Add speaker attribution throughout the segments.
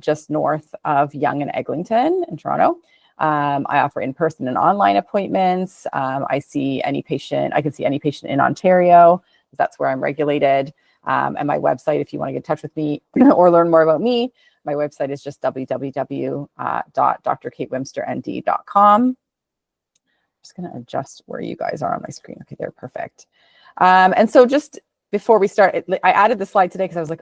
Speaker 1: just north of Yonge and Eglinton in Toronto. I offer in-person and online appointments. I can see any patient in Ontario. That's where I'm regulated. And my website, if you want to get in touch with me or learn more about me, my website is just www.drkatewhimsternd.com. I'm just going to adjust where you guys are on my screen. Okay, they're perfect. And so just before we start, I added the slide today because I was like,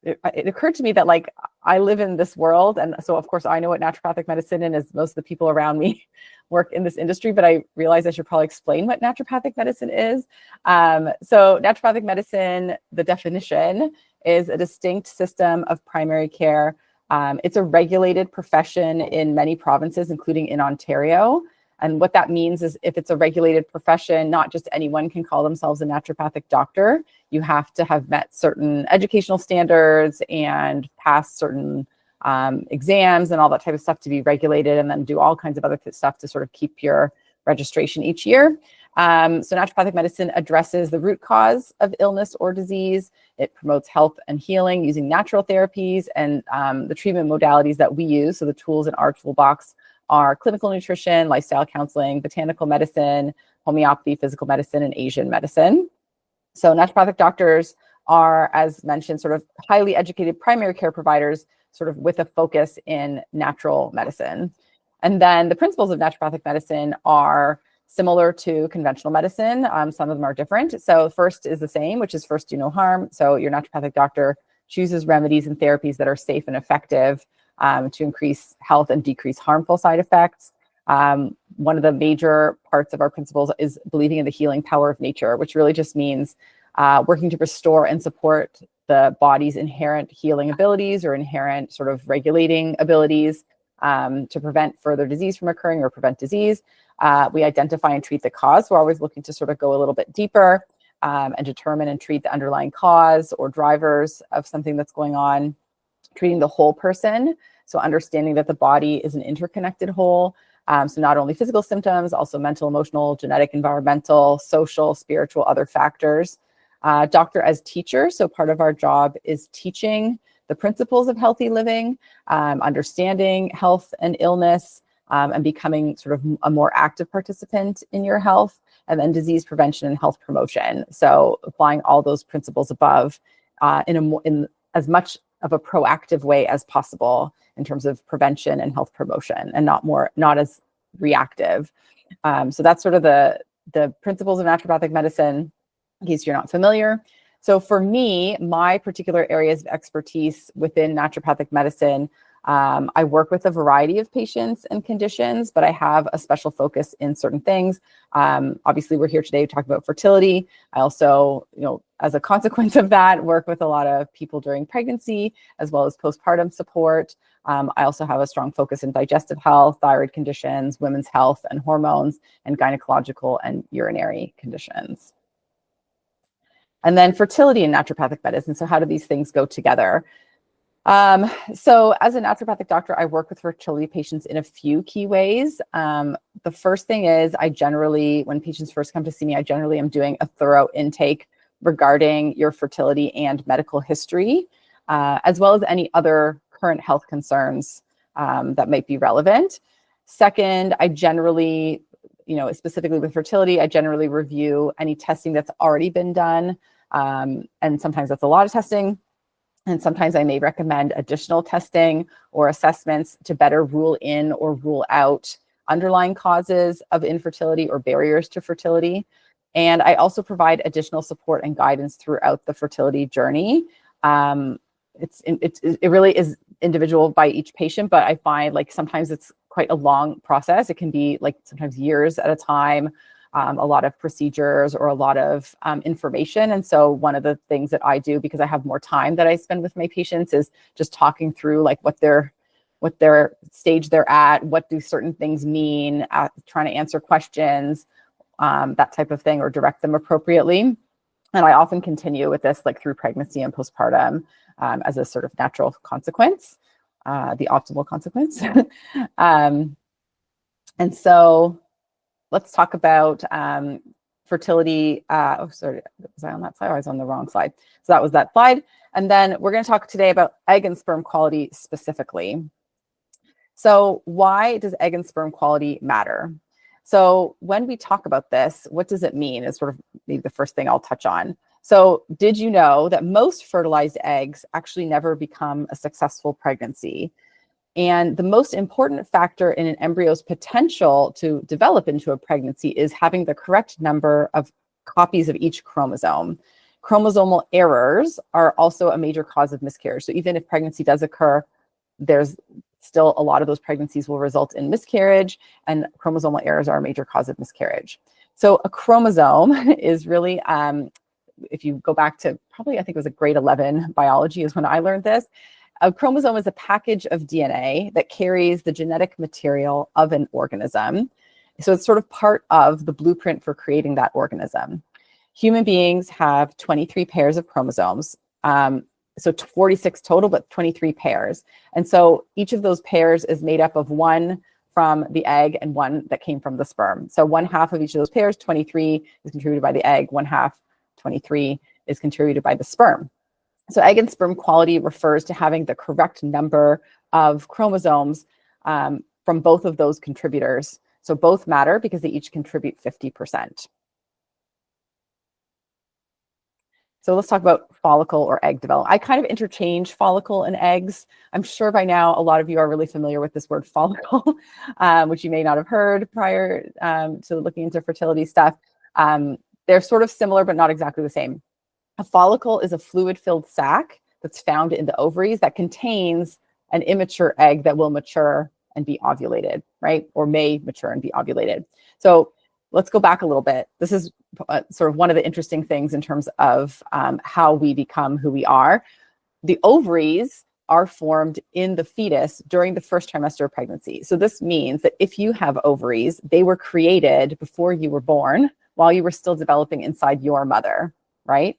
Speaker 1: it occurred to me that like I live in this world. And so of course I know what naturopathic medicine is, as most of the people around me work in this industry, but I realized I should probably explain what naturopathic medicine is. So naturopathic medicine, the definition is a distinct system of primary care. It's a regulated profession in many provinces, including in Ontario. And what that means is if it's a regulated profession, not just anyone can call themselves a naturopathic doctor. You have to have met certain educational standards and passed certain exams and all that type of stuff to be regulated, and then do all kinds of other stuff to sort of keep your registration each year. So naturopathic medicine addresses the root cause of illness or disease. It promotes health and healing using natural therapies, and the treatment modalities that we use, so the tools in our toolbox, are clinical nutrition, lifestyle counseling, botanical medicine, homeopathy, physical medicine, and Asian medicine. So naturopathic doctors are, as mentioned, sort of highly educated primary care providers, sort of with a focus in natural medicine. And then the principles of naturopathic medicine are similar to conventional medicine. Some of them are different. So first is the same, which is first do no harm. So your naturopathic doctor chooses remedies and therapies that are safe and effective to increase health and decrease harmful side effects. One of the major parts of our principles is believing in the healing power of nature, which really just means working to restore and support the body's inherent healing abilities or inherent sort of regulating abilities to prevent further disease from occurring or prevent disease. We identify and treat the cause. We're always looking to sort of go a little bit deeper and determine and treat the underlying cause or drivers of something that's going on, treating the whole person. So understanding that the body is an interconnected whole. So not only physical symptoms, also mental, emotional, genetic, environmental, social, spiritual, other factors. Doctor as teacher. So part of our job is teaching the principles of healthy living, understanding health and illness, and becoming sort of a more active participant in your health, and then disease prevention and health promotion. So applying all those principles above in as much of a proactive way as possible in terms of prevention and health promotion, and not as reactive. So that's sort of the principles of naturopathic medicine, in case you're not familiar. So for me, my particular areas of expertise within naturopathic medicine, I work with a variety of patients and conditions, but I have a special focus in certain things. Obviously, we're here today to talk about fertility. I also, as a consequence of that, work with a lot of people during pregnancy, as well as postpartum support. I also have a strong focus in digestive health, thyroid conditions, women's health and hormones, and gynecological and urinary conditions. And then fertility in naturopathic medicine. So how do these things go together? So as a naturopathic doctor, I work with fertility patients in a few key ways. The first thing is when patients first come to see me, I generally am doing a thorough intake regarding your fertility and medical history, as well as any other current health concerns that might be relevant. Second, I generally, specifically with fertility, I generally review any testing that's already been done. And sometimes that's a lot of testing. And sometimes I may recommend additional testing or assessments to better rule in or rule out underlying causes of infertility or barriers to fertility. And I also provide additional support and guidance throughout the fertility journey. It really is individual by each patient, but I find like sometimes it's quite a long process. It can be like sometimes years at a time. A lot of procedures or a lot of information. And so one of the things that I do, because I have more time that I spend with my patients, is just talking through like what their stage they're at, what do certain things mean, trying to answer questions, that type of thing, or direct them appropriately. And I often continue with this like through pregnancy and postpartum as a sort of natural consequence, the optimal consequence. And so let's talk about fertility. Oh, sorry, was I on that slide? Or I was on the wrong slide. So that was that slide. And then we're going to talk today about egg and sperm quality specifically. So why does egg and sperm quality matter? So when we talk about this, what does it mean is sort of maybe the first thing I'll touch on. So did you know that most fertilized eggs actually never become a successful pregnancy? And the most important factor in an embryo's potential to develop into a pregnancy is having the correct number of copies of each chromosome. Chromosomal errors are also a major cause of miscarriage. So even if pregnancy does occur, there's still a lot of those pregnancies will result in miscarriage, and chromosomal errors are a major cause of miscarriage. So a chromosome is really, if you go back to probably, I think it was a grade 11 biology is when I learned this. A chromosome is a package of DNA that carries the genetic material of an organism. So it's sort of part of the blueprint for creating that organism. Human beings have 23 pairs of chromosomes. So 46 total, but 23 pairs. And so each of those pairs is made up of one from the egg and one that came from the sperm. So 1/2 of each of those pairs, 23, is contributed by the egg, 1/2, 23, is contributed by the sperm. So egg and sperm quality refers to having the correct number of chromosomes from both of those contributors. So both matter because they each contribute 50%. So let's talk about follicle or egg development. I kind of interchange follicle and eggs. I'm sure by now a lot of you are really familiar with this word follicle, which you may not have heard prior to looking into fertility stuff. They're sort of similar, but not exactly the same. A follicle is a fluid-filled sac that's found in the ovaries that contains an immature egg that will mature and be ovulated, right? Or may mature and be ovulated. So let's go back a little bit. This is sort of one of the interesting things in terms of how we become who we are. The ovaries are formed in the fetus during the first trimester of pregnancy. So this means that if you have ovaries, they were created before you were born while you were still developing inside your mother, right?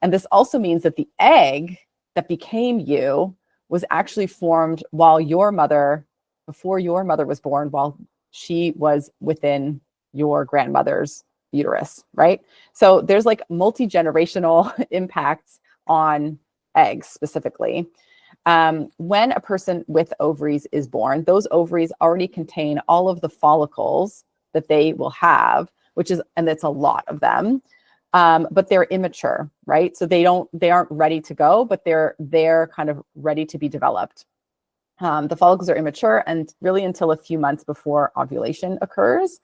Speaker 1: And this also means that the egg that became you was actually formed while your mother, before your mother was born, while she was within your grandmother's uterus, right? So there's like multi-generational impacts on eggs specifically. When a person with ovaries is born, those ovaries already contain all of the follicles that they will have, and it's a lot of them, but they're immature, right? So they aren't ready to go, but they're kind of ready to be developed. The follicles are immature, and really until a few months before ovulation occurs.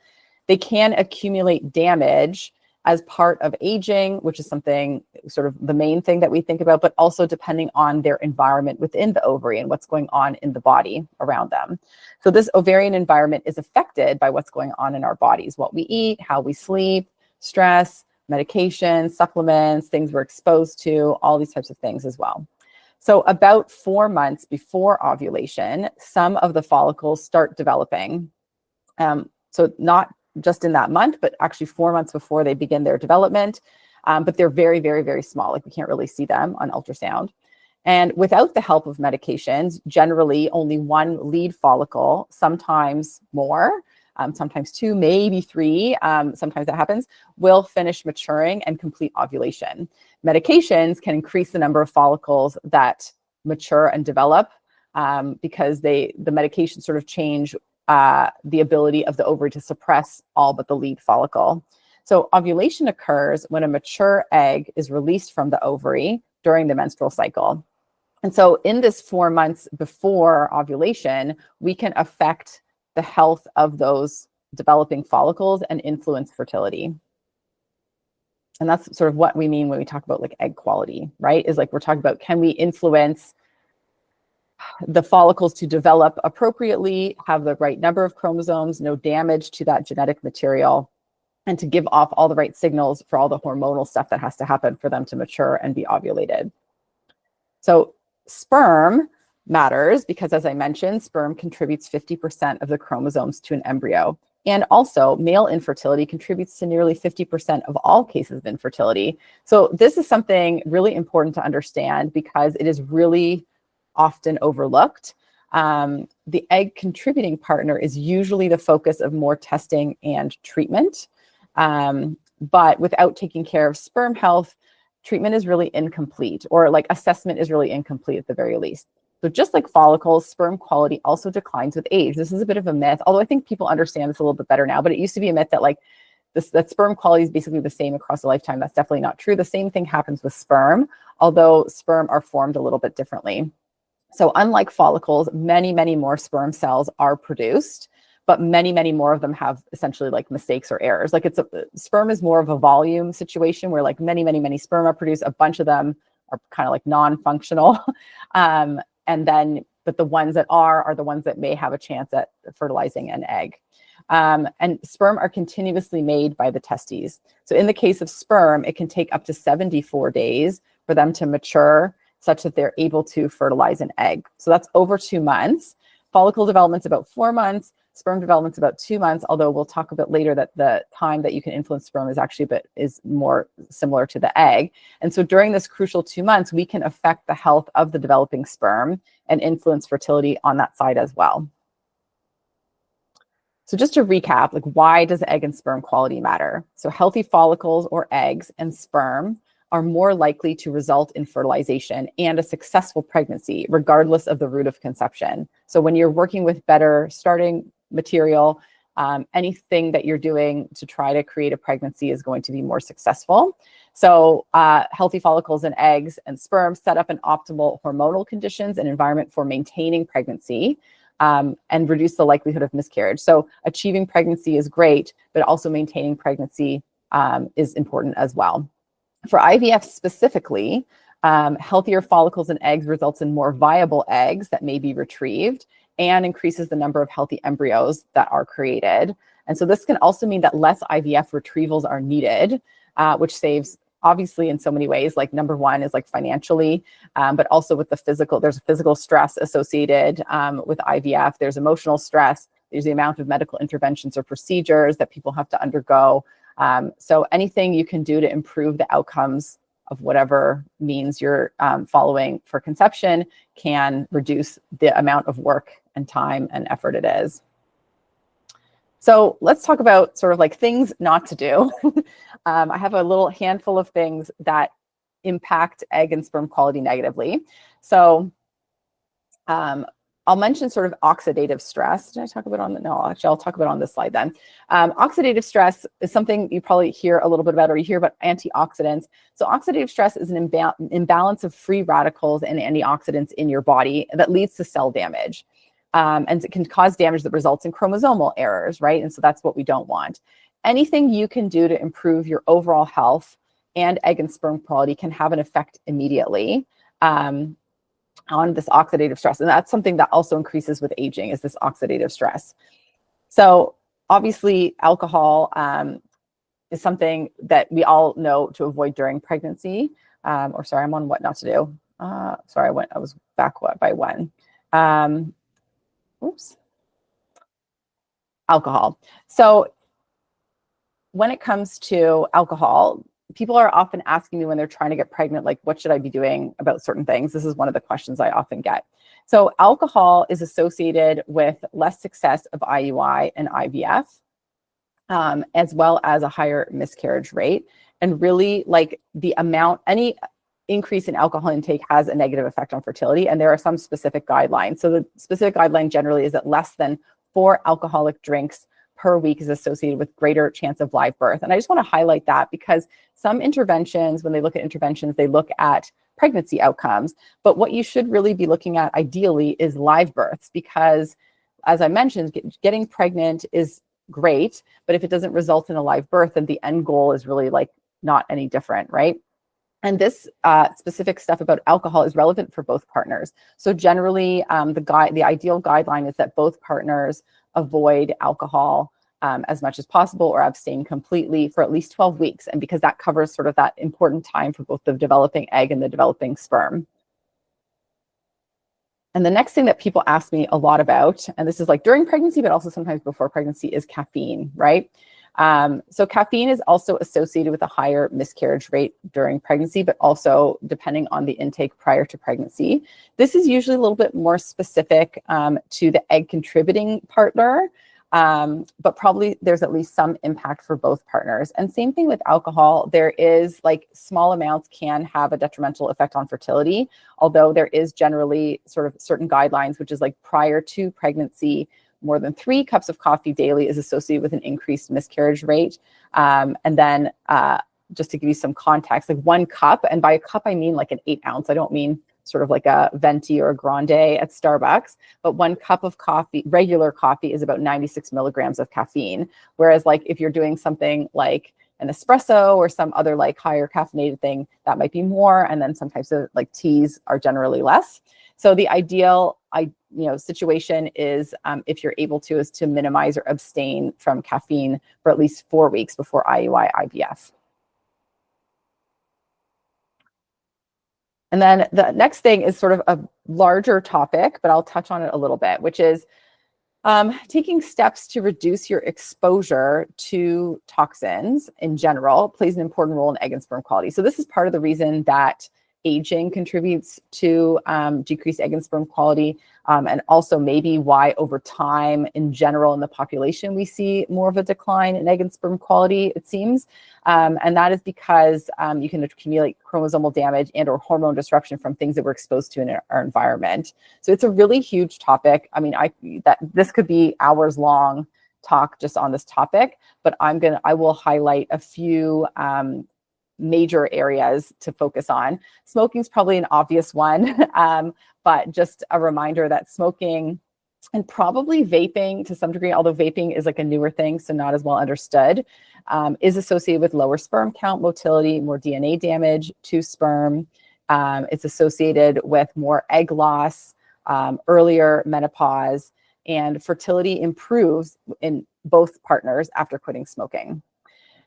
Speaker 1: They can accumulate damage as part of aging, which is something sort of the main thing that we think about, but also depending on their environment within the ovary and what's going on in the body around them. So this ovarian environment is affected by what's going on in our bodies, what we eat, how we sleep, stress, medications, supplements, things we're exposed to, all these types of things as well. So about 4 months before ovulation, some of the follicles start developing. So not just in that month, but actually 4 months before they begin their development. But they're very, very, very small. Like we can't really see them on ultrasound. And without the help of medications, generally only one lead follicle, sometimes more, sometimes 2, maybe 3, sometimes that happens, will finish maturing and complete ovulation. Medications can increase the number of follicles that mature and develop because the medications sort of change the ability of the ovary to suppress all but the lead follicle. So ovulation occurs when a mature egg is released from the ovary during the menstrual cycle. And so in this 4 months before ovulation, we can affect the health of those developing follicles and influence fertility. And that's sort of what we mean when we talk about like egg quality, right? Is like we're talking about, can we influence the follicles to develop appropriately, have the right number of chromosomes, no damage to that genetic material, and to give off all the right signals for all the hormonal stuff that has to happen for them to mature and be ovulated. So sperm matters because, as I mentioned, sperm contributes 50% of the chromosomes to an embryo. And also, male infertility contributes to nearly 50% of all cases of infertility. So this is something really important to understand because it is really often overlooked. The egg contributing partner is usually the focus of more testing and treatment. But without taking care of sperm health, treatment is really incomplete, or like assessment is really incomplete at the very least. So just like follicles, sperm quality also declines with age. This is a bit of a myth, although I think people understand this a little bit better now, but it used to be a myth that like that sperm quality is basically the same across a lifetime. That's definitely not true. The same thing happens with sperm, although sperm are formed a little bit differently. So unlike follicles, many, many more sperm cells are produced, but many, many more of them have essentially like mistakes or errors. Like sperm is more of a volume situation where like many, many, many sperm are produced. A bunch of them are kind of like non-functional. But the ones that are the ones that may have a chance at fertilizing an egg. And sperm are continuously made by the testes. So in the case of sperm, it can take up to 74 days for them to mature such that they're able to fertilize an egg. So that's over 2 months. Follicle development's about 4 months. Sperm development's about 2 months, although we'll talk a bit later that the time that you can influence sperm is actually is more similar to the egg. And so during this crucial 2 months, we can affect the health of the developing sperm and influence fertility on that side as well. So just to recap, like why does egg and sperm quality matter? So healthy follicles or eggs and sperm are more likely to result in fertilization and a successful pregnancy, regardless of the route of conception. So when you're working with better starting material, anything that you're doing to try to create a pregnancy is going to be more successful. So healthy follicles and eggs and sperm set up an optimal hormonal conditions and environment for maintaining pregnancy. And reduce the likelihood of miscarriage. So achieving pregnancy is great, but also maintaining pregnancy is important as well. For IVF specifically, healthier follicles and eggs results in more viable eggs that may be retrieved and increases the number of healthy embryos that are created. And so this can also mean that less IVF retrievals are needed, which saves obviously in so many ways. Like number one is like financially, but also with the physical, there's physical stress associated with IVF. There's emotional stress. There's the amount of medical interventions or procedures that people have to undergo. So anything you can do to improve the outcomes of whatever means you're following for conception can reduce the amount of work and time and effort it is. So let's talk about sort of like things not to do. I have a little handful of things that impact egg and sperm quality negatively. So I'll mention sort of oxidative stress. Did I talk about on the, no, actually I'll talk about on this slide then. Oxidative stress is something you probably hear a little bit about, or you hear about antioxidants. So oxidative stress is an imbalance of free radicals and antioxidants in your body that leads to cell damage. And it can cause damage that results in chromosomal errors, right? And so that's what we don't want. Anything you can do to improve your overall health and egg and sperm quality can have an effect immediately on this oxidative stress. And that's something that also increases with aging, is this oxidative stress. So obviously alcohol is something that we all know to avoid during pregnancy. Or sorry, I'm on what not to do. Sorry, I was back by one. Oops. Alcohol. So when it comes to alcohol, people are often asking me when they're trying to get pregnant, like, what should I be doing about certain things? This is one of the questions I often get. So alcohol is associated with less success of IUI and IVF, as well as a higher miscarriage rate. And really, like, the amount, any increase in alcohol intake has a negative effect on fertility. And there are some specific guidelines. So the specific guideline generally is that less than 4 alcoholic drinks per week is associated with greater chance of live birth. And I just want to highlight that because some interventions, when they look at interventions, they look at pregnancy outcomes. But what you should really be looking at ideally is live births, because as I mentioned, getting pregnant is great, but if it doesn't result in a live birth, then the end goal is really like not any different, right? And this specific stuff about alcohol is relevant for both partners. So generally, the ideal guideline is that both partners avoid alcohol as much as possible, or abstain completely for at least 12 weeks. And because that covers sort of that important time for both the developing egg and the developing sperm. And the next thing that people ask me a lot about, and this is like during pregnancy, but also sometimes before pregnancy, is caffeine, right? So caffeine is also associated with a higher miscarriage rate during pregnancy, but also depending on the intake prior to pregnancy. This is usually a little bit more specific to the egg contributing partner. but probably there's at least some impact for both partners. And same thing with alcohol. There is like small amounts can have a detrimental effect on fertility, although there is generally sort of certain guidelines, which is like prior to pregnancy, more than 3 cups of coffee daily is associated with an increased miscarriage rate. And then just to give you some context, like 1 cup, and by a cup, I mean like an 8 ounce. I don't mean sort of like a venti or a grande at Starbucks, but 1 cup of coffee, regular coffee, is about 96 milligrams of caffeine. Whereas like if you're doing something like an espresso or some other like higher caffeinated thing, that might be more. And then some types of like teas are generally less. So the ideal situation is, if you're able to, is to minimize or abstain from caffeine for at least 4 weeks before IUI, IVF. And then the next thing is sort of a larger topic, but I'll touch on it a little bit, which is taking steps to reduce your exposure to toxins in general plays an important role in egg and sperm quality. So this is part of the reason that aging contributes to decreased egg and sperm quality, and also maybe why over time in general in the population we see more of a decline in egg and sperm quality, it seems. And that is because you can accumulate chromosomal damage and or hormone disruption from things that we're exposed to in our environment. So it's a really huge topic. I mean, this could be hours long talk just on this topic, but I will highlight a few major areas to focus on. Smoking is probably an obvious one, but just a reminder that smoking and probably vaping to some degree, although vaping is like a newer thing, so not as well understood, is associated with lower sperm count, motility, more DNA damage to sperm. It's associated with more egg loss, earlier menopause, and fertility improves in both partners after quitting smoking.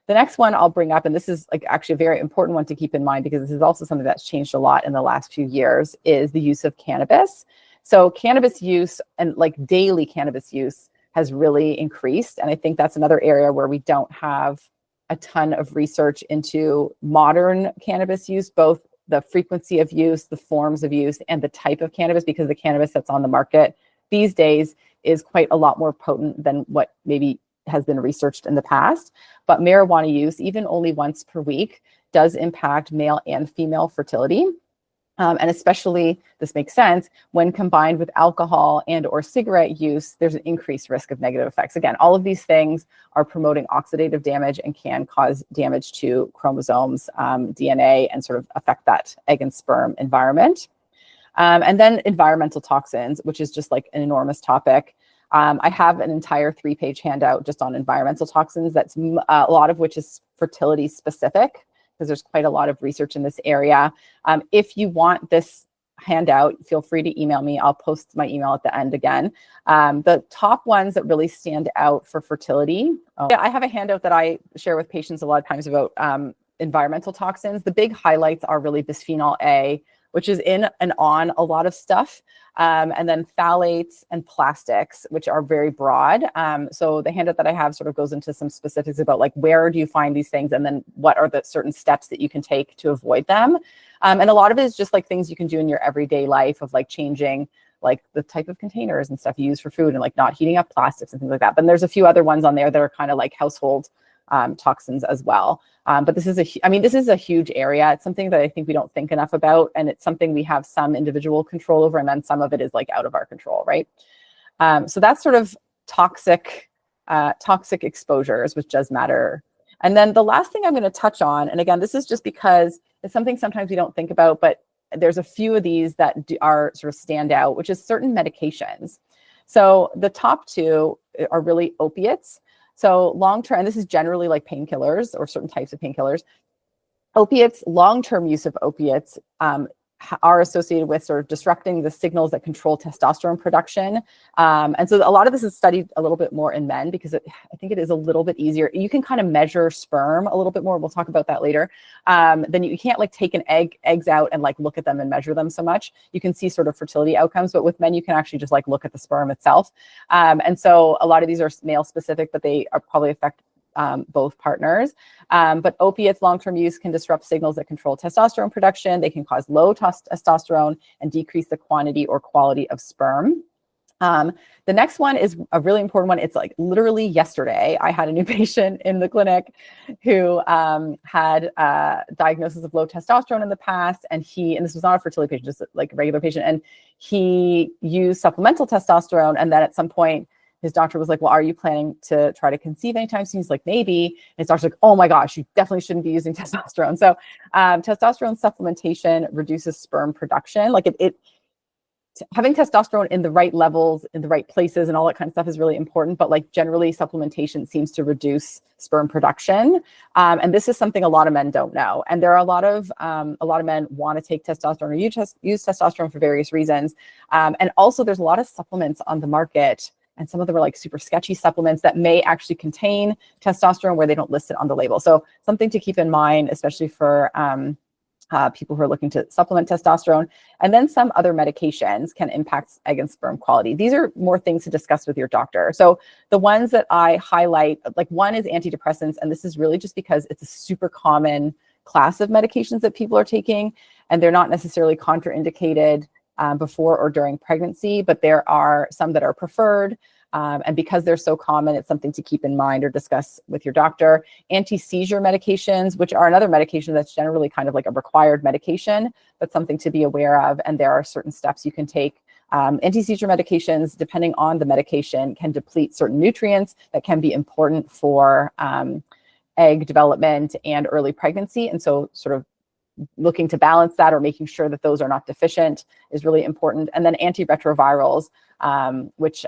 Speaker 1: The next one I'll bring up, and this is like actually a very important one to keep in mind because this is also something that's changed a lot in the last few years, is the use of cannabis. So cannabis use and like daily cannabis use has really increased. And I think that's another area where we don't have a ton of research into modern cannabis use, both the frequency of use, the forms of use, and the type of cannabis, because the cannabis that's on the market these days is quite a lot more potent than what maybe has been researched in the past. But marijuana use, even only once per week, does impact male and female fertility. And especially, this makes sense, when combined with alcohol and or cigarette use, there's an increased risk of negative effects. Again, all of these things are promoting oxidative damage and can cause damage to chromosomes, DNA, and sort of affect that egg and sperm environment. And then environmental toxins, which is just like an enormous topic. I have an entire 3-page handout just on environmental toxins. That's a lot of which is fertility specific, because there's quite a lot of research in this area. If you want this handout, feel free to email me. I'll post my email at the end again. The top ones that really stand out for fertility. Yeah, I have a handout that I share with patients a lot of times about environmental toxins. The big highlights are really bisphenol A, which is in and on a lot of stuff. And then phthalates and plastics, which are very broad. So the handout that I have sort of goes into some specifics about like, where do you find these things? And then what are the certain steps that you can take to avoid them? And a lot of it is just like things you can do in your everyday life of like changing like the type of containers and stuff you use for food and like not heating up plastics and things like that. But there's a few other ones on there that are kind of like household toxins as well. But this is a huge area. It's something that I think we don't think enough about, and it's something we have some individual control over, and then some of it is like out of our control, right? So that's sort of toxic exposures, which does matter. And then the last thing I'm going to touch on, and again, this is just because it's something sometimes we don't think about, but there's a few of these that are sort of stand out, which is certain medications. So the top 2 are really opiates. So long-term, and this is generally like painkillers or certain types of painkillers. Opiates, long-term use of opiates are associated with sort of disrupting the signals that control testosterone production. And so a lot of this is studied a little bit more in men because I think it is a little bit easier. You can kind of measure sperm a little bit more. We'll talk about that later. Then you can't like take eggs out and like look at them and measure them so much. You can see sort of fertility outcomes, but with men, you can actually just like look at the sperm itself. And so a lot of these are male specific, but they are probably affect both partners. But opiates, long-term use can disrupt signals that control testosterone production. They can cause low testosterone and decrease the quantity or quality of sperm. The next one is a really important one. It's like literally yesterday, I had a new patient in the clinic who had diagnosis of low testosterone in the past. And this was not a fertility patient, just like a regular patient. And he used supplemental testosterone. And then at some point, his doctor was like, well, are you planning to try to conceive anytime soon? He's like, maybe. And his doctor's like, oh my gosh, you definitely shouldn't be using testosterone. So testosterone supplementation reduces sperm production. Like having testosterone in the right levels, in the right places, and all that kind of stuff is really important. But like generally, supplementation seems to reduce sperm production, and this is something a lot of men don't know. And there are a lot of men want to take testosterone or use testosterone for various reasons. And also, there's a lot of supplements on the market, and some of them are like super sketchy supplements that may actually contain testosterone where they don't list it on the label. So something to keep in mind, especially for people who are looking to supplement testosterone. And then some other medications can impact egg and sperm quality. These are more things to discuss with your doctor. So the ones that I highlight, like one is antidepressants. And this is really just because it's a super common class of medications that people are taking, and they're not necessarily contraindicated before or during pregnancy, but there are some that are preferred. And because they're so common, it's something to keep in mind or discuss with your doctor. Anti-seizure medications, which are another medication that's generally kind of like a required medication, but something to be aware of. And there are certain steps you can take. Anti-seizure medications, depending on the medication, can deplete certain nutrients that can be important for egg development and early pregnancy. And so sort of looking to balance that or making sure that those are not deficient is really important. And then antiretrovirals, which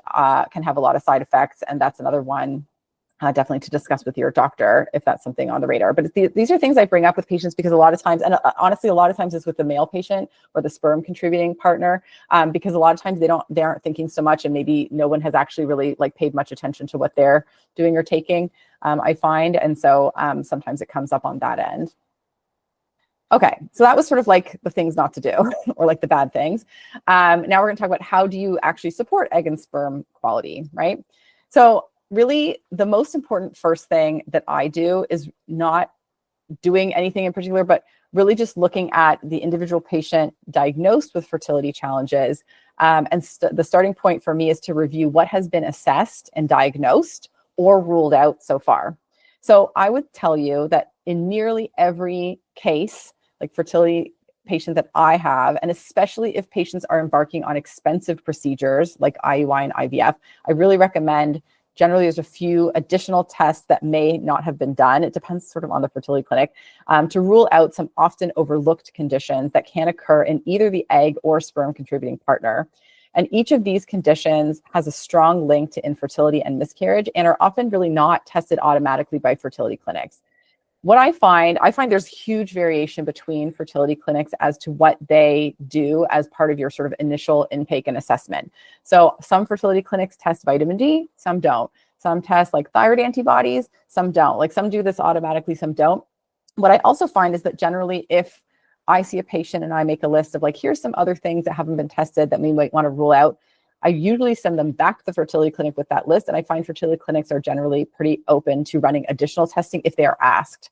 Speaker 1: can have a lot of side effects. And that's another one definitely to discuss with your doctor if that's something on the radar. But these are things I bring up with patients because a lot of times, and honestly, a lot of times it's with the male patient or the sperm contributing partner, because a lot of times they aren't thinking so much, and maybe no one has actually really like paid much attention to what they're doing or taking, I find. And so sometimes it comes up on that end. Okay, so that was sort of like the things not to do or like the bad things. Now we're going to talk about how do you actually support egg and sperm quality, right? So really the most important first thing that I do is not doing anything in particular, but really just looking at the individual patient diagnosed with fertility challenges. And the starting point for me is to review what has been assessed and diagnosed or ruled out so far. So I would tell you that in nearly every case, like fertility patient that I have, and especially if patients are embarking on expensive procedures like IUI and IVF, I really recommend, generally there's a few additional tests that may not have been done. It depends sort of on the fertility clinic, to rule out some often overlooked conditions that can occur in either the egg or sperm contributing partner. And each of these conditions has a strong link to infertility and miscarriage and are often really not tested automatically by fertility clinics. What I find there's huge variation between fertility clinics as to what they do as part of your sort of initial intake and assessment. So some fertility clinics test vitamin D, some don't. Some test like thyroid antibodies, some don't. Like some do this automatically, some don't. What I also find is that generally if I see a patient and I make a list of like, here's some other things that haven't been tested that we might want to rule out, I usually send them back to the fertility clinic with that list. And I find fertility clinics are generally pretty open to running additional testing if they are asked.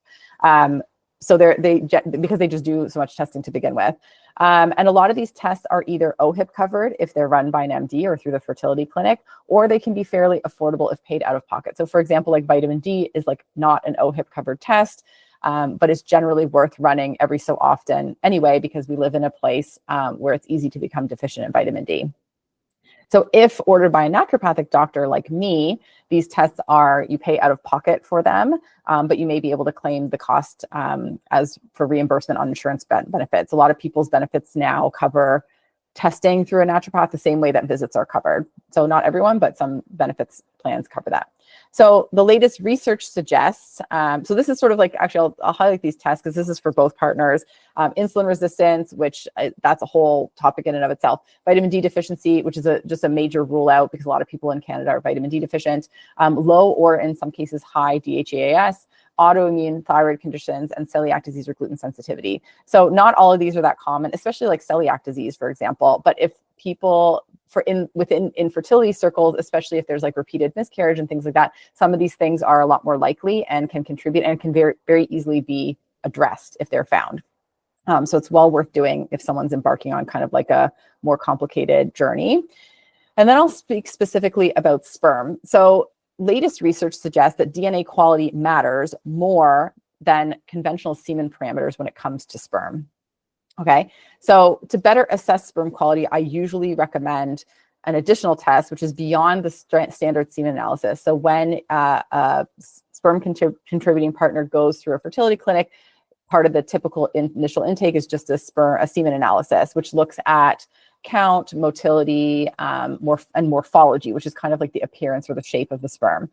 Speaker 1: So because they just do so much testing to begin with. And a lot of these tests are either OHIP covered if they're run by an MD or through the fertility clinic, or they can be fairly affordable if paid out of pocket. So for example, like vitamin D is like not an OHIP covered test, but it's generally worth running every so often anyway, because we live in a place where it's easy to become deficient in vitamin D. So if ordered by a naturopathic doctor like me, these tests you pay out of pocket for them, but you may be able to claim the cost as for reimbursement on insurance benefits. A lot of people's benefits now cover testing through a naturopath the same way that visits are covered. So not everyone, but some benefits plans cover that. So the latest research suggests, so this is sort of like, actually, I'll highlight these tests because this is for both partners. Insulin resistance, which that's a whole topic in and of itself. Vitamin D deficiency, which is just a major rule out because a lot of people in Canada are vitamin D deficient. Low or in some cases high DHEAS, autoimmune thyroid conditions, and celiac disease or gluten sensitivity. So not all of these are that common, especially like celiac disease, for example. But if people within infertility circles, especially if there's like repeated miscarriage and things like that, some of these things are a lot more likely and can contribute and can very, very easily be addressed if they're found. So it's well worth doing if someone's embarking on kind of like a more complicated journey. And then I'll speak specifically about sperm. So latest research suggests that DNA quality matters more than conventional semen parameters when it comes to sperm. Okay, so to better assess sperm quality, I usually recommend an additional test, which is beyond the standard semen analysis. So when a sperm contributing partner goes through a fertility clinic, part of the typical initial intake is just a semen analysis, which looks at count, motility, and morphology, which is kind of like the appearance or the shape of the sperm.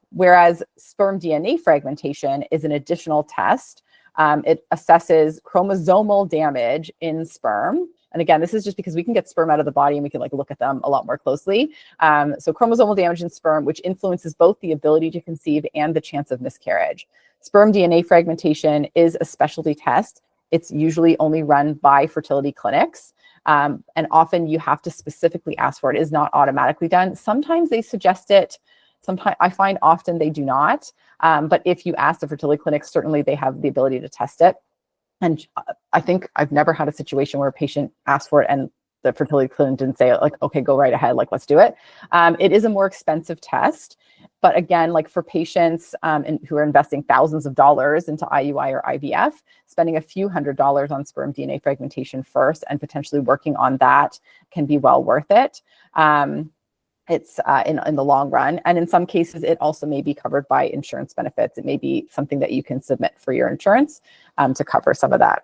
Speaker 1: Whereas sperm DNA fragmentation is an additional test. It assesses chromosomal damage in sperm. And again, this is just because we can get sperm out of the body and we can like look at them a lot more closely. So chromosomal damage in sperm, which influences both the ability to conceive and the chance of miscarriage. Sperm DNA fragmentation is a specialty test. It's usually only run by fertility clinics. And often you have to specifically ask for it. It is not automatically done. Sometimes they suggest it. Sometimes I find often they do not. But if you ask the fertility clinics, certainly they have the ability to test it. And I think I've never had a situation where a patient asked for it and the fertility clinic didn't say like, okay, go right ahead, like let's do it. It is a more expensive test. But again, like for patients who are investing thousands of dollars into IUI or IVF, spending a few $100s on sperm DNA fragmentation first and potentially working on that can be well worth it. It's in the long run. And in some cases, it also may be covered by insurance benefits. It may be something that you can submit for your insurance to cover some of that.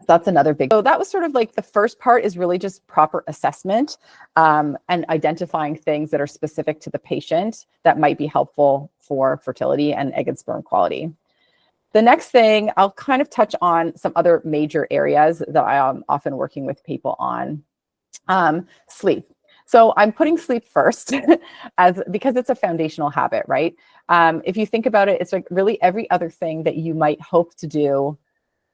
Speaker 1: That's another big. So that was sort of like the first part is really just proper assessment and identifying things that are specific to the patient that might be helpful for fertility and egg and sperm quality. The next thing, I'll kind of touch on some other major areas that I am often working with people on. Sleep. So I'm putting sleep first because it's a foundational habit, right? If you think about it, it's like really every other thing that you might hope to do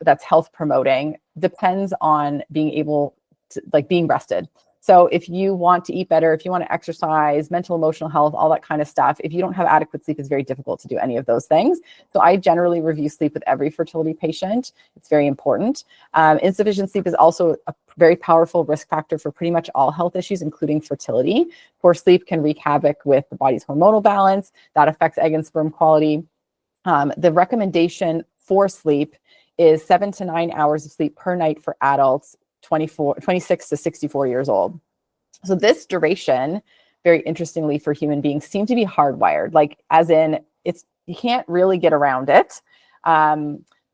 Speaker 1: that's health promoting depends on being able to like being rested. So if you want to eat better, if you want to exercise, mental, emotional health, all that kind of stuff, if you don't have adequate sleep, it's very difficult to do any of those things. So I generally review sleep with every fertility patient. It's very important. Insufficient sleep is also a very powerful risk factor for pretty much all health issues, including fertility. Poor sleep can wreak havoc with the body's hormonal balance. That affects egg and sperm quality. The recommendation for sleep is 7 to 9 hours of sleep per night for adults 26 to 64 years old. So this duration, very interestingly for human beings, seem to be hardwired, like as in you can't really get around it.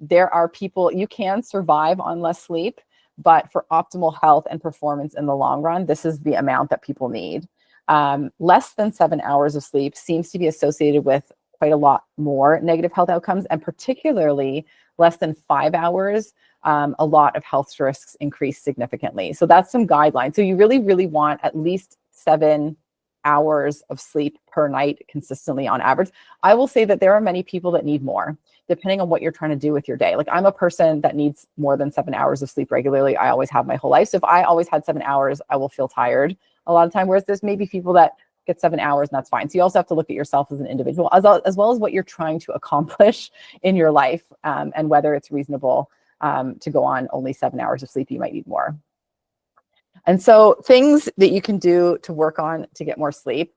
Speaker 1: There are people, you can survive on less sleep, but for optimal health and performance in the long run, this is the amount that people need. Less than 7 hours of sleep seems to be associated with quite a lot more negative health outcomes, and particularly less than 5 hours, a lot of health risks increase significantly. So that's some guidelines. So you really, really want at least 7 hours of sleep per night consistently on average. I will say that there are many people that need more, depending on what you're trying to do with your day. Like I'm a person that needs more than 7 hours of sleep regularly. I always have my whole life. So if I always had 7 hours, I will feel tired a lot of time. Whereas there's maybe people that get 7 hours and that's fine. So you also have to look at yourself as an individual, as well as what you're trying to accomplish in your life and whether it's reasonable to go on only 7 hours of sleep. You might need more. And so things that you can do to work on to get more sleep.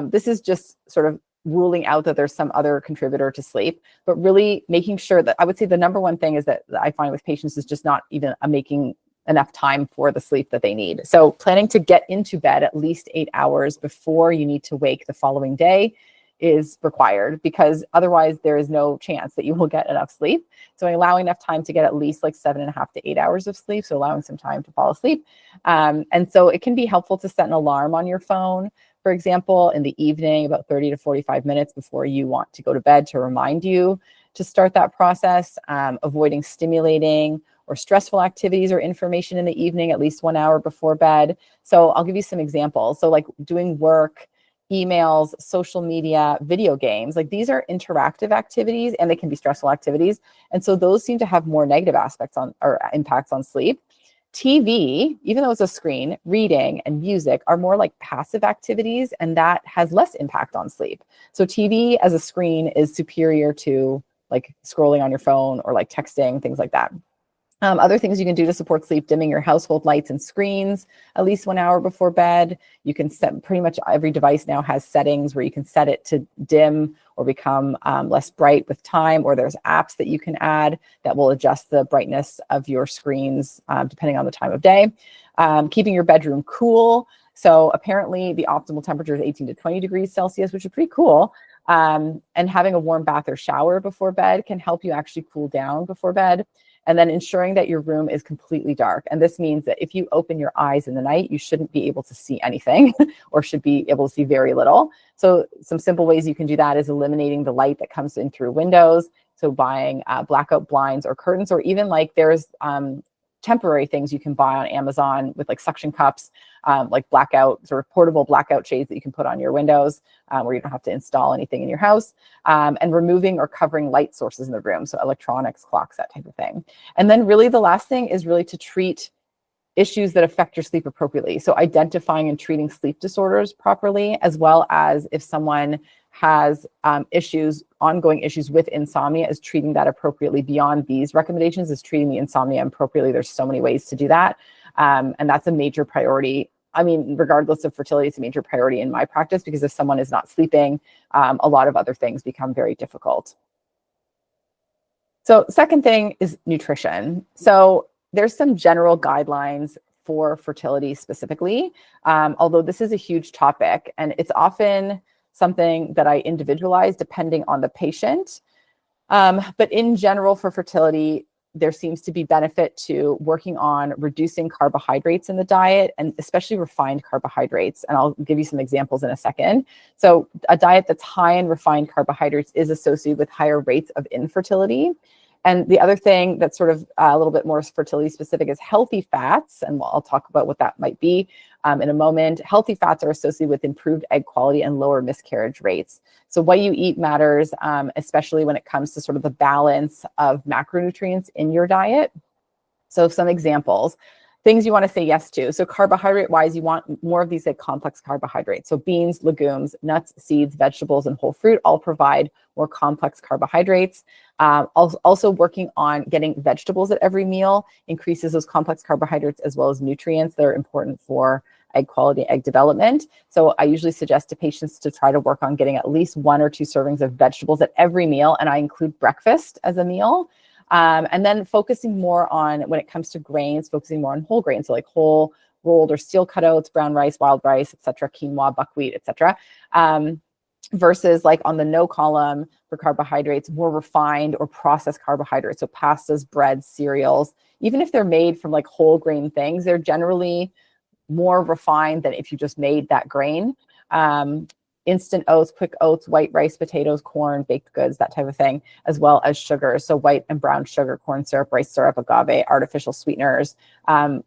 Speaker 1: This is just sort of ruling out that there's some other contributor to sleep, but really making sure that I would say the number one thing is that I find with patients is just not even making enough time for the sleep that they need. So planning to get into bed at least 8 hours before you need to wake the following day is required, because otherwise there is no chance that you will get enough sleep. So allowing enough time to get at least like 7.5 to 8 hours of sleep. So allowing some time to fall asleep. And so it can be helpful to set an alarm on your phone, for example, in the evening, about 30 to 45 minutes before you want to go to bed, to remind you to start that process, avoiding stimulating or stressful activities or information in the evening, at least 1 hour before bed. So I'll give you some examples. So like doing work, emails, social media, video games, like these are interactive activities and they can be stressful activities. And so those seem to have more negative aspects on or impacts on sleep. TV, even though it's a screen, reading and music are more like passive activities, and that has less impact on sleep. So TV as a screen is superior to like scrolling on your phone or like texting, things like that. Other things you can do to support sleep: dimming your household lights and screens at least 1 hour before bed. You can set, pretty much every device now has settings where you can set it to dim or become less bright with time, or there's apps that you can add that will adjust the brightness of your screens depending on the time of day. Keeping your bedroom cool. So apparently the optimal temperature is 18 to 20 degrees Celsius, which is pretty cool. And having a warm bath or shower before bed can help you actually cool down before bed. And then ensuring that your room is completely dark. And this means that if you open your eyes in the night, you shouldn't be able to see anything or should be able to see very little. So some simple ways you can do that is eliminating the light that comes in through windows. So buying blackout blinds or curtains, or even like there's temporary things you can buy on Amazon with like suction cups, like blackout, sort of portable blackout shades that you can put on your windows where you don't have to install anything in your house, and removing or covering light sources in the room. So electronics, clocks, that type of thing. And then really the last thing is really to treat issues that affect your sleep appropriately. So identifying and treating sleep disorders properly, as well as if someone has ongoing issues with insomnia, is treating that appropriately. Beyond these recommendations is treating the insomnia appropriately. There's so many ways to do that. And that's a major priority. I mean, regardless of fertility, it's a major priority in my practice, because if someone is not sleeping, a lot of other things become very difficult. So second thing is nutrition. So there's some general guidelines for fertility specifically, although this is a huge topic, and it's often something that I individualize depending on the patient. But in general, for fertility, there seems to be benefit to working on reducing carbohydrates in the diet, and especially refined carbohydrates. And I'll give you some examples in a second. So a diet that's high in refined carbohydrates is associated with higher rates of infertility. And the other thing that's sort of a little bit more fertility specific is healthy fats. And I'll talk about what that might be in a moment. Healthy fats are associated with improved egg quality and lower miscarriage rates. So what you eat matters, especially when it comes to sort of the balance of macronutrients in your diet. So some examples. Things you want to say yes to. So carbohydrate wise, you want more of these like complex carbohydrates. So beans, legumes, nuts, seeds, vegetables, and whole fruit all provide more complex carbohydrates. Also working on getting vegetables at every meal increases those complex carbohydrates as well as nutrients that are important for egg quality, egg development. So I usually suggest to patients to try to work on getting at least 1 or 2 servings of vegetables at every meal. And I include breakfast as a meal. And then focusing more on, when it comes to grains, focusing more on whole grains. So like whole, rolled or steel cut oats, brown rice, wild rice, etc., quinoa, buckwheat, etc. Versus like on the no column for carbohydrates, more refined or processed carbohydrates. So pastas, breads, cereals, even if they're made from like whole grain things, they're generally more refined than if you just made that grain. Instant oats, quick oats, white rice, potatoes, corn, baked goods, that type of thing, as well as sugar. So white and brown sugar, corn syrup, rice syrup, agave, artificial sweeteners.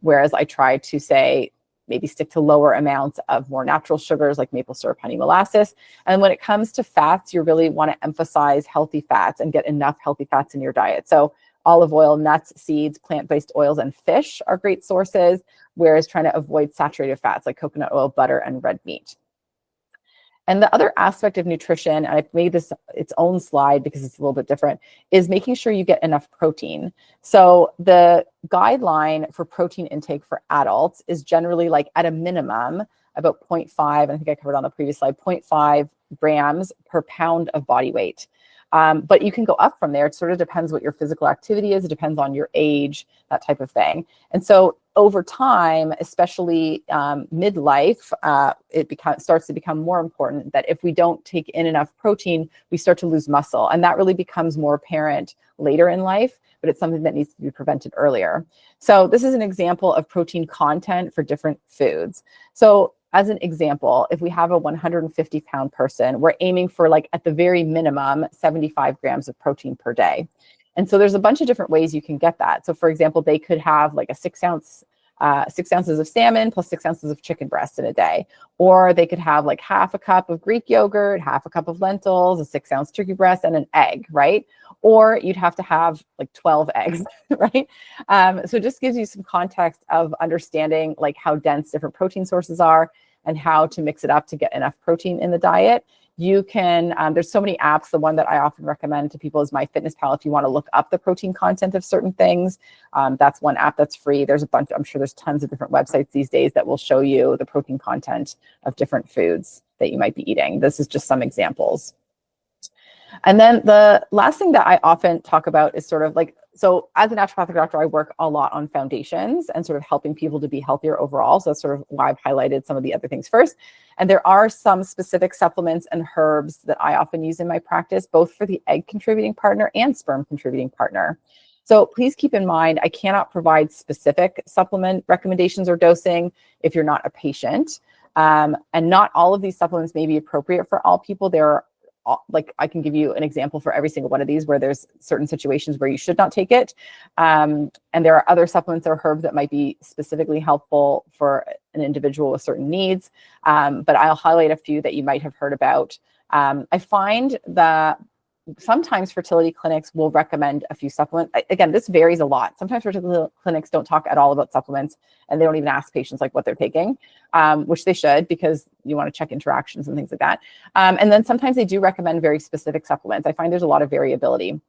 Speaker 1: Whereas I try to say, maybe stick to lower amounts of more natural sugars like maple syrup, honey, molasses. And when it comes to fats, you really want to emphasize healthy fats and get enough healthy fats in your diet. So olive oil, nuts, seeds, plant-based oils, and fish are great sources, whereas trying to avoid saturated fats like coconut oil, butter, and red meat. And the other aspect of nutrition, and I've made this its own slide because it's a little bit different, is making sure you get enough protein. So the guideline for protein intake for adults is generally like at a minimum about 0.5, and I think I covered on the previous slide, 0.5 grams per pound of body weight. But you can go up from there. It sort of depends what your physical activity is. It depends on your age, that type of thing. And so over time, especially midlife, it starts to become more important that if we don't take in enough protein, we start to lose muscle. And that really becomes more apparent later in life, but it's something that needs to be prevented earlier. So this is an example of protein content for different foods. So as an example, if we have a 150-pound person, we're aiming for, like, at the very minimum, 75 grams of protein per day. And so there's a bunch of different ways you can get that. So for example, they could have like a 6 ounces of salmon plus 6 ounces of chicken breast in a day. Or they could have like half a cup of Greek yogurt, half a cup of lentils, a 6-ounce turkey breast, and an egg, right? Or you'd have to have like 12 eggs, right? So it just gives you some context of understanding like how dense different protein sources are and how to mix it up to get enough protein in the diet. You can, there's so many apps. The one that I often recommend to people is MyFitnessPal. If you want to look up the protein content of certain things, that's one app that's free. There's a bunch, I'm sure there's tons of different websites these days that will show you the protein content of different foods that you might be eating. This is just some examples. And then the last thing that I often talk about is sort of like, so as a naturopathic doctor, I work a lot on foundations and sort of helping people to be healthier overall. So that's sort of why I've highlighted some of the other things first. And there are some specific supplements and herbs that I often use in my practice, both for the egg contributing partner and sperm contributing partner. So please keep in mind, I cannot provide specific supplement recommendations or dosing if you're not a patient. And not all of these supplements may be appropriate for all people. There are, like, I can give you an example for every single one of these where there's certain situations where you should not take it. And there are other supplements or herbs that might be specifically helpful for an individual with certain needs. But I'll highlight a few that you might have heard about. I find that sometimes fertility clinics will recommend a few supplements. Again, this varies a lot. Sometimes fertility clinics don't talk at all about supplements, and they don't even ask patients like what they're taking, which they should, because you want to check interactions and things like that. And then sometimes they do recommend very specific supplements. I find there's a lot of variability.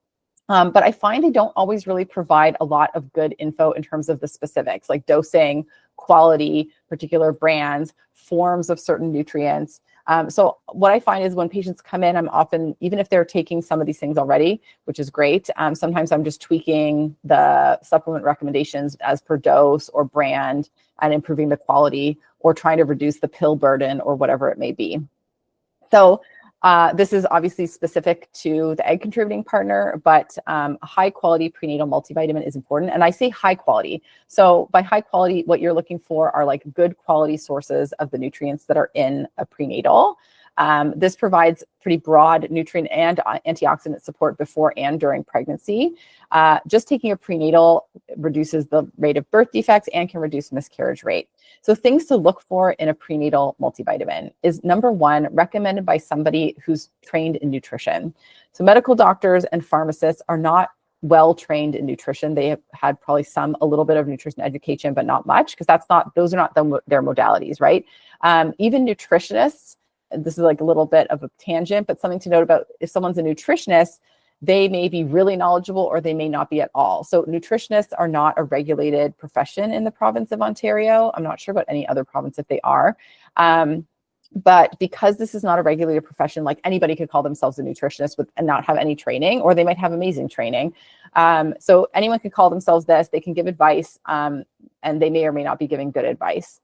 Speaker 1: But I find they don't always really provide a lot of good info in terms of the specifics, like dosing, quality, particular brands, forms of certain nutrients. So what I find is when patients come in, I'm often, even if they're taking some of these things already, which is great, sometimes I'm just tweaking the supplement recommendations as per dose or brand and improving the quality or trying to reduce the pill burden or whatever it may be. So this is obviously specific to the egg contributing partner, but a high quality prenatal multivitamin is important. And I say high quality. So by high quality, what you're looking for are like good quality sources of the nutrients that are in a prenatal. This provides pretty broad nutrient and antioxidant support before and during pregnancy. Just taking a prenatal reduces the rate of birth defects and can reduce miscarriage rate. So things to look for in a prenatal multivitamin is, number one, recommended by somebody who's trained in nutrition. So medical doctors and pharmacists are not well trained in nutrition. They have had probably a little bit of nutrition education, but not much, because those are not their modalities, right? Even nutritionists, this is like a little bit of a tangent, but something to note about, if someone's a nutritionist, they may be really knowledgeable or they may not be at all. So nutritionists are not a regulated profession in the province of Ontario. I'm not sure about any other province if they are. But because this is not a regulated profession, like anybody could call themselves a nutritionist and not have any training, or they might have amazing training. So anyone could call themselves this, they can give advice, and they may or may not be giving good advice.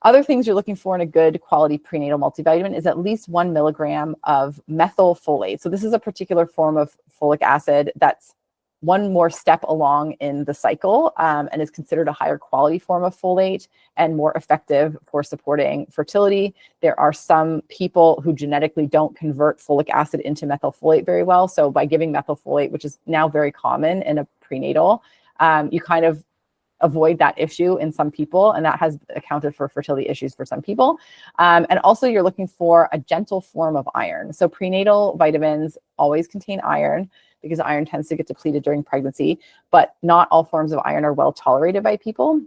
Speaker 1: Other things you're looking for in a good quality prenatal multivitamin is at least 1 milligram of methylfolate. So this is a particular form of folic acid that's one more step along in the cycle, and is considered a higher quality form of folate and more effective for supporting fertility. There are some people who genetically don't convert folic acid into methylfolate very well. So by giving methylfolate, which is now very common in a prenatal, you kind of avoid that issue in some people, and that has accounted for fertility issues for some people. And also you're looking for a gentle form of iron. So prenatal vitamins always contain iron because iron tends to get depleted during pregnancy, but not all forms of iron are well tolerated by people.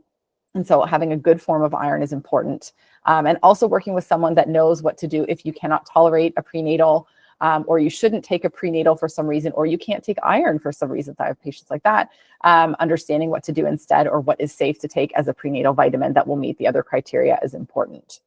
Speaker 1: And so having a good form of iron is important. And also working with someone that knows what to do if you cannot tolerate a prenatal, or you shouldn't take a prenatal for some reason, or you can't take iron for some reason. I have patients like that. Understanding what to do instead, or what is safe to take as a prenatal vitamin that will meet the other criteria, is important.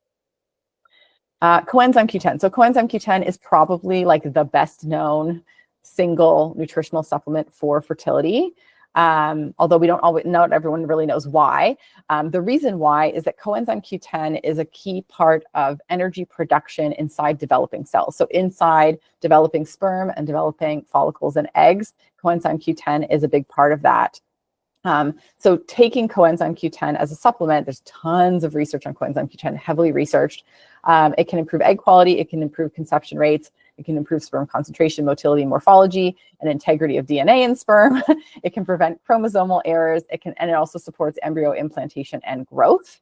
Speaker 1: Coenzyme Q10. So coenzyme Q10 is probably like the best known single nutritional supplement for fertility. Although not everyone really knows why. The reason why is that coenzyme Q10 is a key part of energy production inside developing cells. So inside developing sperm and developing follicles and eggs, coenzyme Q10 is a big part of that. So taking coenzyme Q10 as a supplement, there's tons of research on coenzyme Q10, heavily researched. It can improve egg quality, it can improve conception rates, it can improve sperm concentration, motility, morphology, and integrity of DNA in sperm. It can prevent chromosomal errors. And it also supports embryo implantation and growth.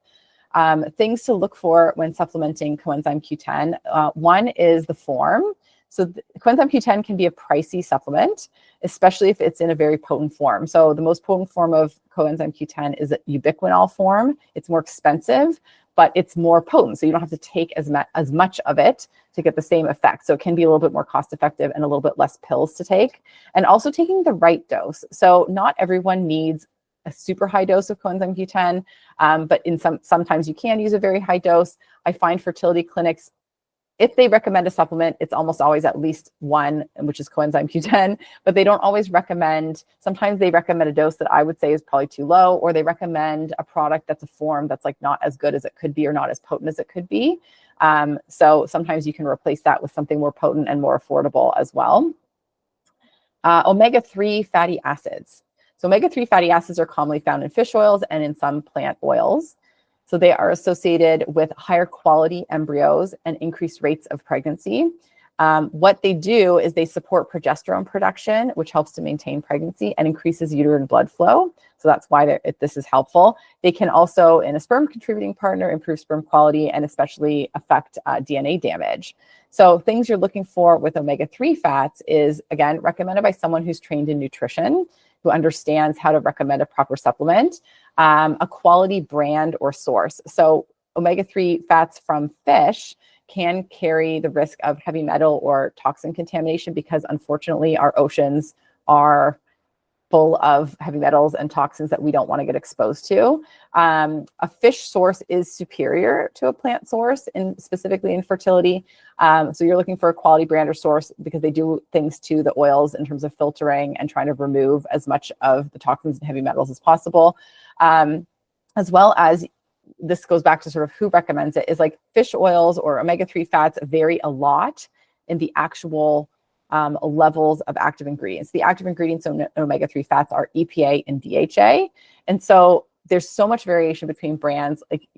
Speaker 1: Things to look for when supplementing coenzyme Q10. One is the form. So coenzyme Q10 can be a pricey supplement, especially if it's in a very potent form. So the most potent form of coenzyme Q10 is a ubiquinol form. It's more expensive, but it's more potent. So you don't have to take as much of it to get the same effect. So it can be a little bit more cost effective and a little bit less pills to take, and also taking the right dose. So not everyone needs a super high dose of coenzyme Q10, but sometimes you can use a very high dose. I find fertility clinics, if they recommend a supplement, it's almost always at least one, which is coenzyme Q10, but they don't always recommend. Sometimes they recommend a dose that I would say is probably too low, or they recommend a product that's a form that's like not as good as it could be or not as potent as it could be. So sometimes you can replace that with something more potent and more affordable as well. Omega-3 fatty acids. So omega-3 fatty acids are commonly found in fish oils and in some plant oils. So they are associated with higher quality embryos and increased rates of pregnancy. What they do is they support progesterone production, which helps to maintain pregnancy and increases uterine blood flow. So that's why this is helpful. They can also, in a sperm contributing partner, improve sperm quality and especially affect DNA damage. So things you're looking for with omega-3 fats is, again, recommended by someone who's trained in nutrition, who understands how to recommend a proper supplement, a quality brand or source. So omega-3 fats from fish can carry the risk of heavy metal or toxin contamination because unfortunately our oceans are full of heavy metals and toxins that we don't want to get exposed to. A fish source is superior to a plant source, specifically in fertility. So you're looking for a quality brand or source because they do things to the oils in terms of filtering and trying to remove as much of the toxins and heavy metals as possible. As well as, this goes back to sort of who recommends it, is like fish oils or omega-3 fats vary a lot in the actual levels of active ingredients. The active ingredients in omega-3 fats are EPA and DHA. And so there's so much variation between brands. Like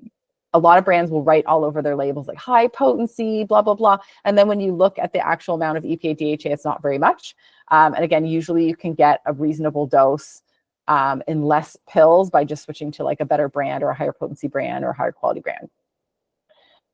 Speaker 1: a lot of brands will write all over their labels like high potency, blah, blah, blah. And then when you look at the actual amount of EPA, DHA, it's not very much. And again, usually you can get a reasonable dose in less pills by just switching to like a better brand or a higher potency brand or a higher quality brand.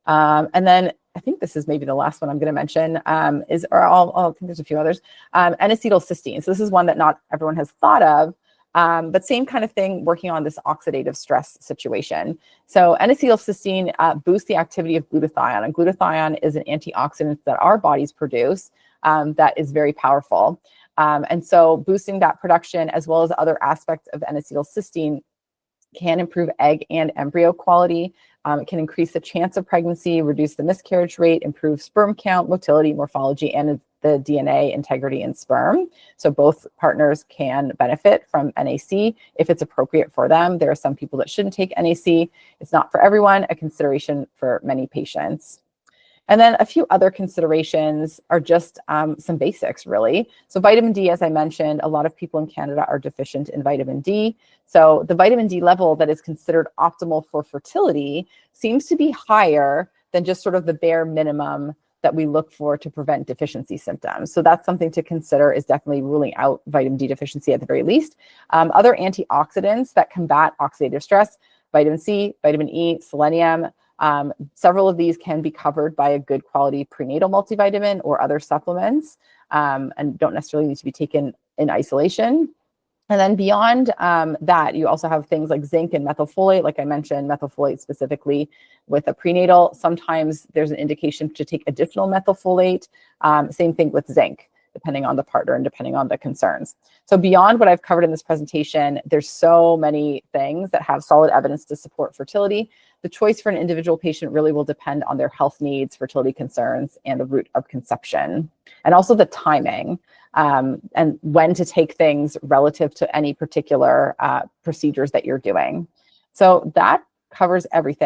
Speaker 1: And then I think this is maybe the last one I'm going to mention I think there's a few others, N-acetylcysteine. So this is one that not everyone has thought of, but same kind of thing, working on this oxidative stress situation. So N-acetylcysteine boosts the activity of glutathione, and glutathione is an antioxidant that our bodies produce that is very powerful. And so boosting that production as well as other aspects of N-acetylcysteine can improve egg and embryo quality. It can increase the chance of pregnancy, reduce the miscarriage rate, improve sperm count, motility, morphology, and the DNA integrity in sperm. So both partners can benefit from NAC if it's appropriate for them. There are some people that shouldn't take NAC. It's not for everyone, a consideration for many patients. And then a few other considerations are just some basics, really. So vitamin D, as I mentioned, a lot of people in Canada are deficient in vitamin D. So the vitamin D level that is considered optimal for fertility seems to be higher than just sort of the bare minimum that we look for to prevent deficiency symptoms. So that's something to consider, is definitely ruling out vitamin D deficiency at the very least. Other antioxidants that combat oxidative stress, vitamin C, vitamin E, selenium, several of these can be covered by a good quality prenatal multivitamin or other supplements, and don't necessarily need to be taken in isolation. And then beyond that, you also have things like zinc and methylfolate. Like I mentioned, methylfolate specifically with a prenatal. Sometimes there's an indication to take additional methylfolate. Same thing with zinc, depending on the partner and depending on the concerns. So beyond what I've covered in this presentation, there's so many things that have solid evidence to support fertility. The choice for an individual patient really will depend on their health needs, fertility concerns, and the route of conception, and also the timing and when to take things relative to any particular procedures that you're doing. So that covers everything.